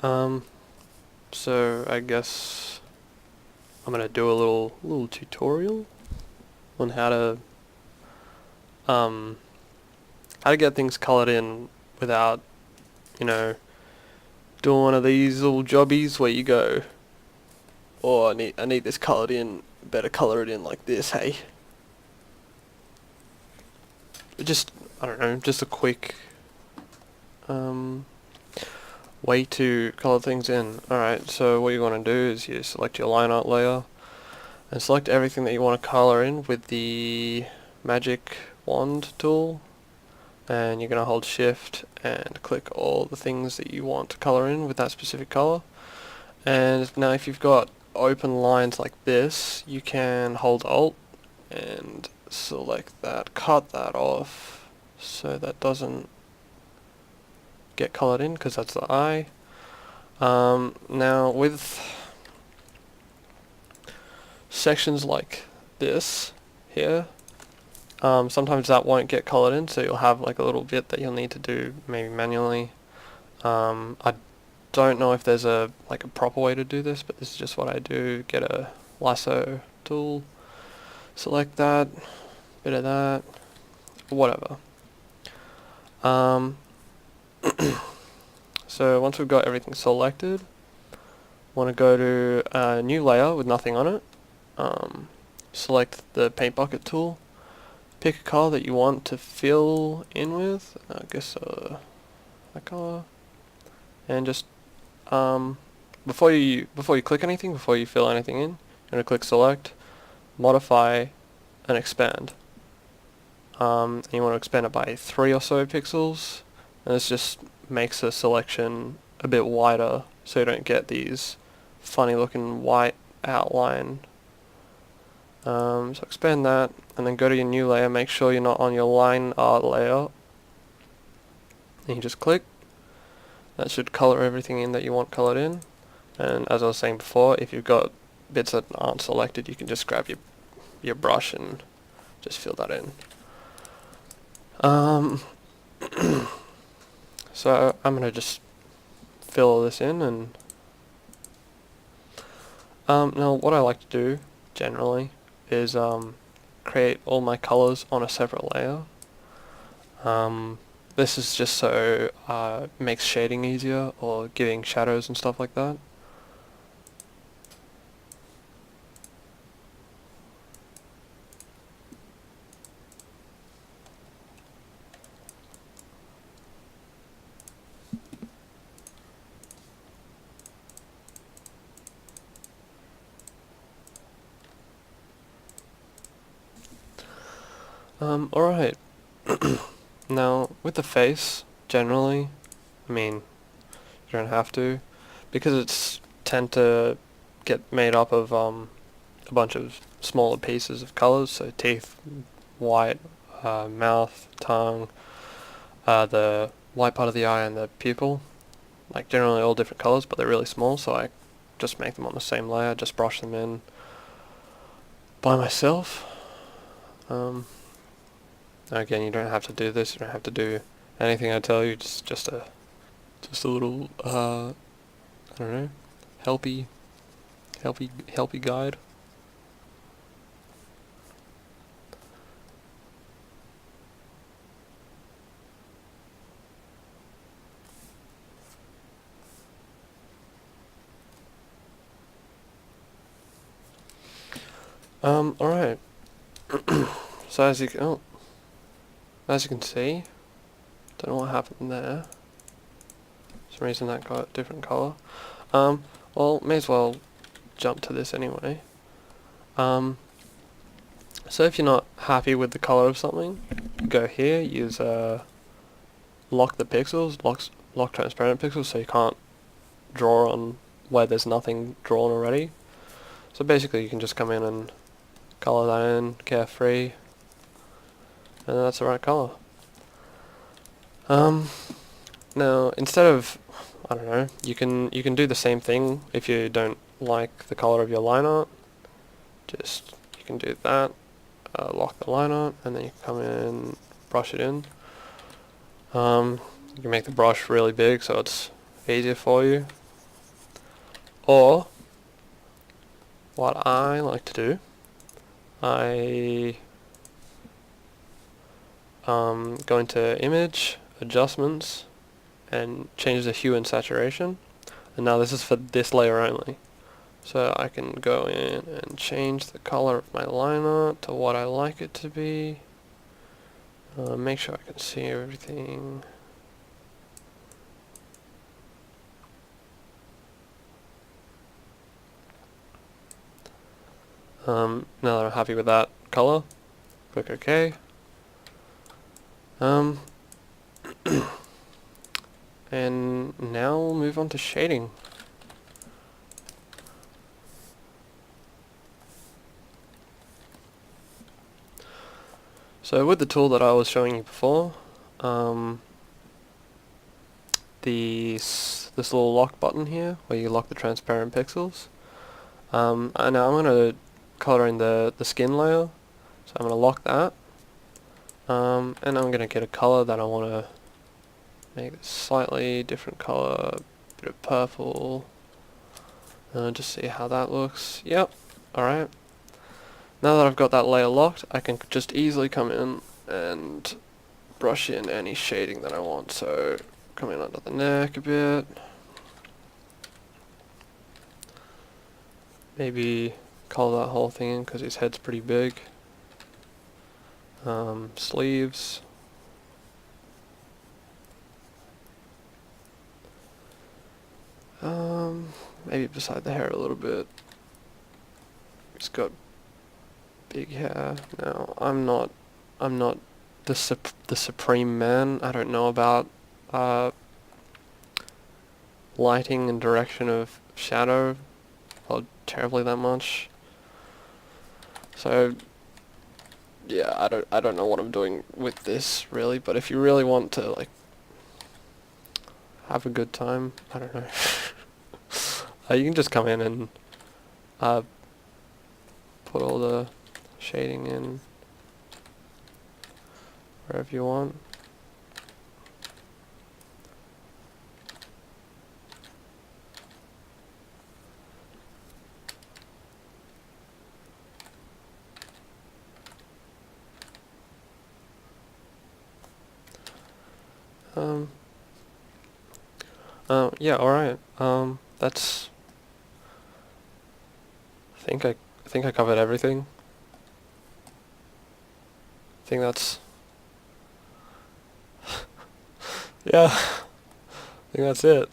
Um, so I guess I'm gonna do a little tutorial on um how to get things colored in without, you know, doing one of these little jobbies where you go, oh, I need this colored in, better color it in like this, hey. Just, I don't know, just a quick um way to color things in. Alright, so what you want to do is you select your line art layer and select everything that you want to color in with the magic wand tool, and you're going to hold shift and click all the things that you want to color in with that specific color. And now if you've got open lines like this, you can hold alt and select that, cut that off so that doesn't get colored in because that's the eye. Now with sections like this here, sometimes that won't get colored in, so you'll have like a little bit that you'll need to do maybe manually. I don't know if there's a proper way to do this, but this is just what I do. Get a lasso tool, select that, bit of that, whatever. So once we've got everything selected, want to go to a new layer with nothing on it. Select the paint bucket tool, pick a color that you want to fill in with, I guess that color, and just before you click anything, before you fill anything in, you're going to click select, modify, and expand. And you want to expand it by 3 or so pixels, and this just makes the selection a bit wider so you don't get these funny looking white outline. So expand that, and then go to your new layer, make sure you're not on your line art layer, and you just click. That should color everything in that you want colored in. And as I was saying before, if you've got bits that aren't selected, you can just grab your brush and just fill that in. So I'm gonna just fill all this in, and now what I like to do generally is create all my colors on a separate layer. This is just so it makes shading easier or giving shadows and stuff like that. Alright. Now, with the face, generally, I mean, you don't have to, because it's tend to get made up of a bunch of smaller pieces of colors, so teeth, white, mouth, tongue, the white part of the eye and the pupil, like generally all different colors, but they're really small, so I just make them on the same layer, just brush them in by myself. Again, you don't have to do this, you don't have to do anything I tell you, just a little, I don't know, helpy guide. Alright. So as you can see, don't know what happened there. For some reason that got a different color. Well, may as well jump to this anyway. So if you're not happy with the color of something, go here, use lock the pixels, lock transparent pixels, so you can't draw on where there's nothing drawn already. So basically you can just come in and color that in, carefree, and that's the right color. Now instead of, I don't know, you can do the same thing if you don't like the color of your line art. Just, you can do that, lock the line art, and then you can come in, brush it in. You can make the brush really big so it's easier for you. Or what I like to do, I go into image, adjustments, and change the hue and saturation. And now this is for this layer only. So I can go in and change the color of my line art to what I like it to be. Make sure I can see everything. Now that I'm happy with that color, click OK. And now we'll move on to shading. So with the tool that I was showing you before, this little lock button here, where you lock the transparent pixels, and now I'm going to color in the skin layer, so I'm going to lock that, and I'm going to get a color that I want to make a slightly different color, a bit of purple, just see how that looks. Yep, alright. Now that I've got that layer locked, I can just easily come in and brush in any shading that I want. So come in under the neck a bit, maybe color that whole thing in because his head's pretty big. Sleeves, maybe beside the hair a little bit. He's got big hair. Now I'm not the supreme man. I don't know about lighting and direction of shadow terribly that much. So yeah, I don't know what I'm doing with this really, but if you really want to like have a good time, I don't know. You can just come in and put all the shading in wherever you want. Yeah, alright. That's I think I covered everything. I think that's yeah. I think that's it.